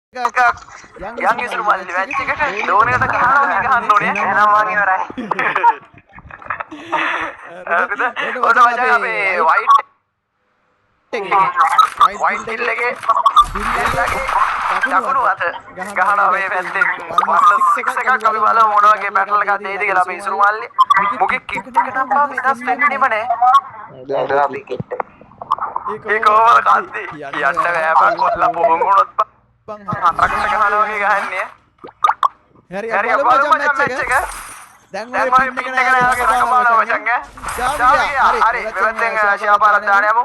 yang ඉසුරු මල්ලි match එකට ඩෝනකට ගහනවා වගේ ගහන්න ඕනේ. එහෙනම් මං ඉවරයි. හරිද? ඔන්න මචං අපේ වයිට් හිල් එකේ දකුණු අත ගහනවා මේ පැත්තේ 106 එකක් අපි බලමු මොන වගේ පැටල් එකක් දෙයිද කියලා අපේ ඉසුරු මල්ලි. මොකෙ කිට් එක නම් මම නිදස් වෙන්නෙම නෑ. ඒක අපි කිට් එක. ඒක කොහොමද කද්දි? කියන්න බෑ බං කොල්ලා පොහොන් වුණොත් බං හතරක් ගහනවා වගේ ගහන්නේ. හරි බලමු මචං මැච් එක. දැන් ඔය පින් එක නෑ වගේ රකපාලා මචං ඈ. හරි මෙවැත්තෙන් ශියාපාරක් දාන්න යමු.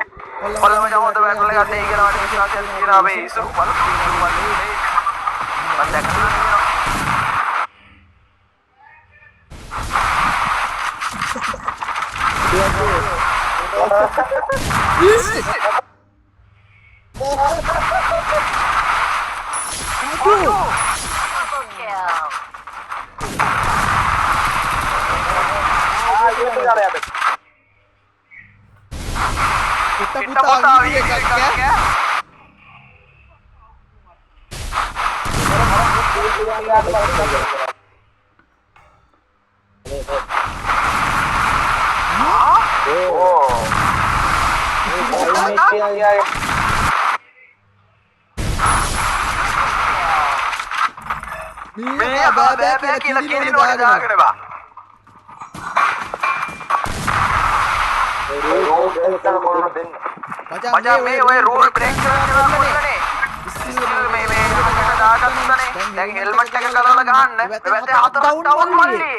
කොල්ල මචං හොඳ බැටල් එකක් දෙයි කියලා මට විශ්වාසයක් තියෙනවා මේ ඉසුරු බලමු. මම දැක්කා. Kita putar ini kan. Ini apa kiri luar දාගෙන බා. මචං මේ ඔය රූල් බ්‍රේක් කරනවා කොල්ලනේ. ඉස්සෙල්ලා මේ යකට දාගත්තනේ. දැන් හෙල්මට් එක ගලවලා ගහන්න. මෙවැත්තේ හතරක් ඩවුන් මල්ලි.